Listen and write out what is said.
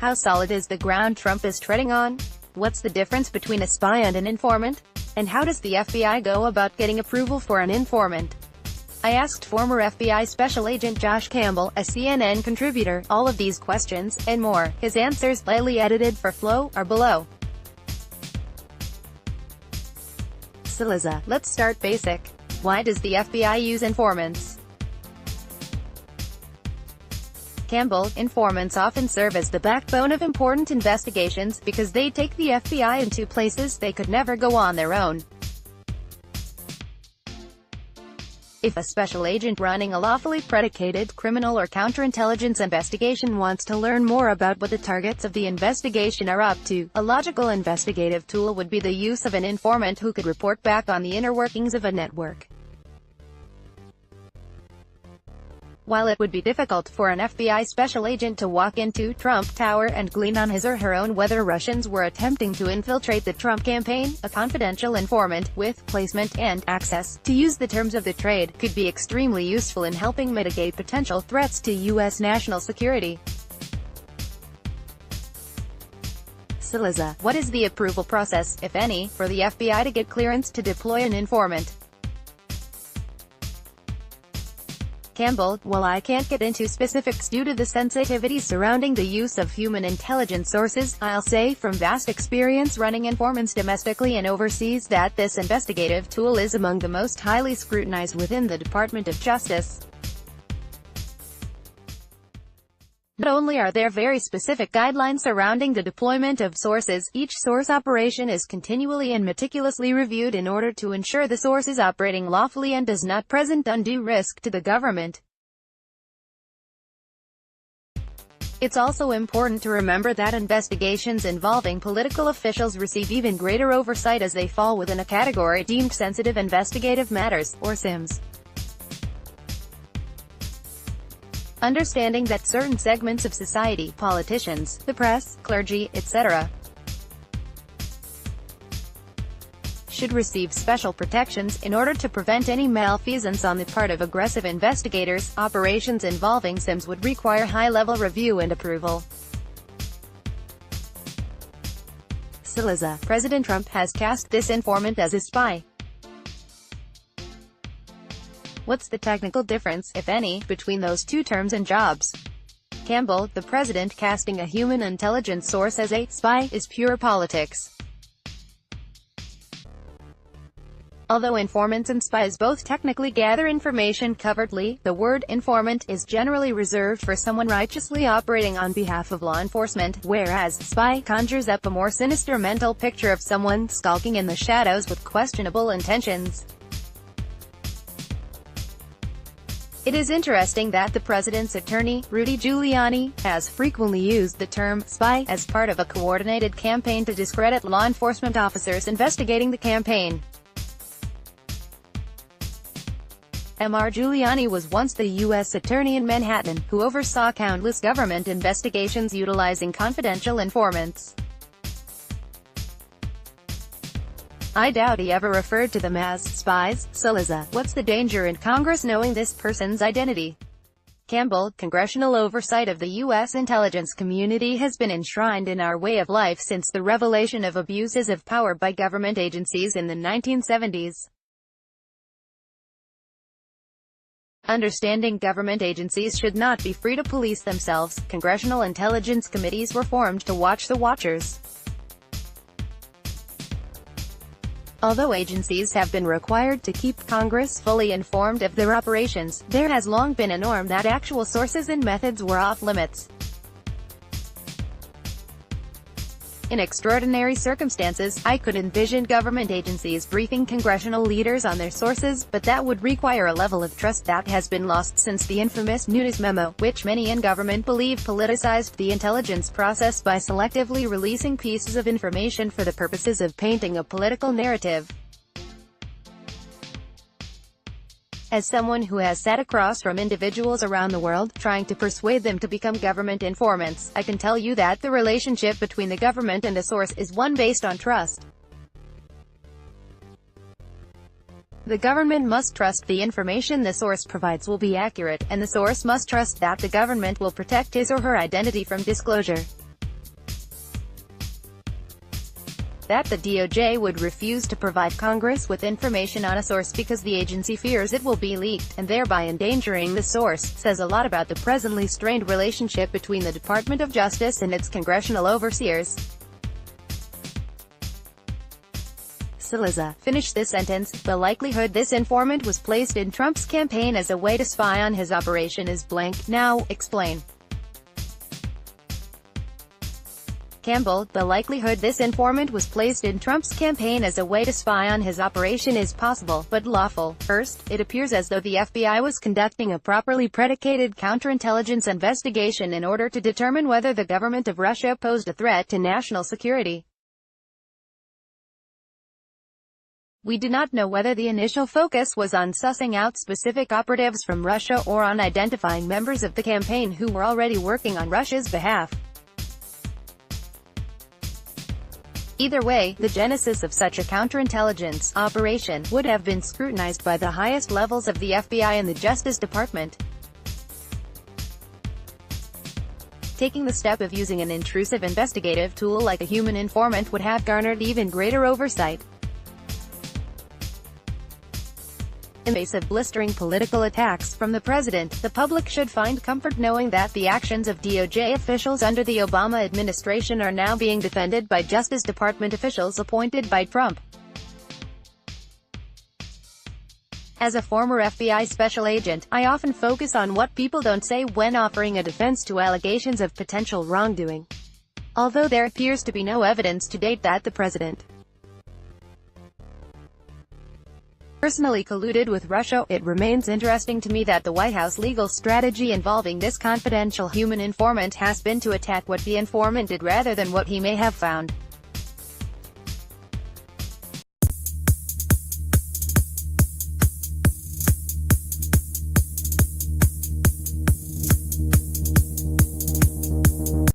How solid is the ground Trump is treading on? What's the difference between a spy and an informant? And how does the FBI go about getting approval for an informant? I asked former FBI Special Agent Josh Campbell, a CNN contributor, all of these questions, and more. His answers, lightly edited for flow, are below. Cillizza. Let's start basic. Why does the FBI use informants? Campbell. Informants often serve as the backbone of important investigations, because they take the FBI into places they could never go on their own. If a special agent running a lawfully predicated criminal or counterintelligence investigation wants to learn more about what the targets of the investigation are up to, a logical investigative tool would be the use of an informant who could report back on the inner workings of a network. While it would be difficult for an FBI special agent to walk into Trump Tower and glean on his or her own whether Russians were attempting to infiltrate the Trump campaign, a confidential informant, with placement and access, to use the terms of the trade, could be extremely useful in helping mitigate potential threats to U.S. national security. Cillizza. What is the approval process, if any, for the FBI to get clearance to deploy an informant? Campbell. Well, I can't get into specifics due to the sensitivity surrounding the use of human intelligence sources. I'll say from vast experience running informants domestically and overseas that this investigative tool is among the most highly scrutinized within the Department of Justice. Not only are there very specific guidelines surrounding the deployment of sources, each source operation is continually and meticulously reviewed in order to ensure the source is operating lawfully and does not present undue risk to the government. It's also important to remember that investigations involving political officials receive even greater oversight as they fall within a category deemed sensitive investigative matters, or SIMs. Understanding that certain segments of society, politicians, the press, clergy, etc., should receive special protections, in order to prevent any malfeasance on the part of aggressive investigators, operations involving SIMs would require high-level review and approval. Cillizza. President Trump has cast this informant as a spy. What's the technical difference, if any, between those two terms and jobs? Campbell. The president casting a human intelligence source as a spy is pure politics. Although informants and spies both technically gather information covertly, the word informant is generally reserved for someone righteously operating on behalf of law enforcement, whereas spy conjures up a more sinister mental picture of someone skulking in the shadows with questionable intentions. It is interesting that the president's attorney, Rudy Giuliani, has frequently used the term spy as part of a coordinated campaign to discredit law enforcement officers investigating the campaign. Mr. Giuliani was once the U.S. Attorney in Manhattan, who oversaw countless government investigations utilizing confidential informants. I doubt he ever referred to them as spies. Cillizza. What's the danger in Congress knowing this person's identity? Campbell. Congressional oversight of the U.S. intelligence community has been enshrined in our way of life since the revelation of abuses of power by government agencies in the 1970s. Understanding government agencies should not be free to police themselves, congressional intelligence committees were formed to watch the watchers. Although agencies have been required to keep Congress fully informed of their operations, there has long been a norm that actual sources and methods were off limits. In extraordinary circumstances, I could envision government agencies briefing congressional leaders on their sources, but that would require a level of trust that has been lost since the infamous Nunes memo, which many in government believe politicized the intelligence process by selectively releasing pieces of information for the purposes of painting a political narrative. As someone who has sat across from individuals around the world, trying to persuade them to become government informants, I can tell you that the relationship between the government and the source is one based on trust. The government must trust the information the source provides will be accurate, and the source must trust that the government will protect his or her identity from disclosure. that the DOJ would refuse to provide Congress with information on a source because the agency fears it will be leaked, and thereby endangering the source, says a lot about the presently strained relationship between the Department of Justice and its congressional overseers. Cillizza, finish this sentence. The likelihood this informant was placed in Trump's campaign as a way to spy on his operation is blank. Now, explain. Campbell, the likelihood this informant was placed in Trump's campaign as a way to spy on his operation is possible, but lawful. First, it appears as though the FBI was conducting a properly predicated counterintelligence investigation in order to determine whether the government of Russia posed a threat to national security. We do not know whether the initial focus was on sussing out specific operatives from Russia or on identifying members of the campaign who were already working on Russia's behalf. Either way, the genesis of such a counterintelligence operation would have been scrutinized by the highest levels of the FBI and the Justice Department. Taking the step of using an intrusive investigative tool like a human informant would have garnered even greater oversight. In the face of blistering political attacks from the president, the public should find comfort knowing that the actions of DOJ officials under the Obama administration are now being defended by Justice Department officials appointed by Trump. As a former FBI special agent, I often focus on what people don't say when offering a defense to allegations of potential wrongdoing. Although there appears to be no evidence to date that the president personally colluded with Russia, it remains interesting to me that the White House legal strategy involving this confidential human informant has been to attack what the informant did rather than what he may have found.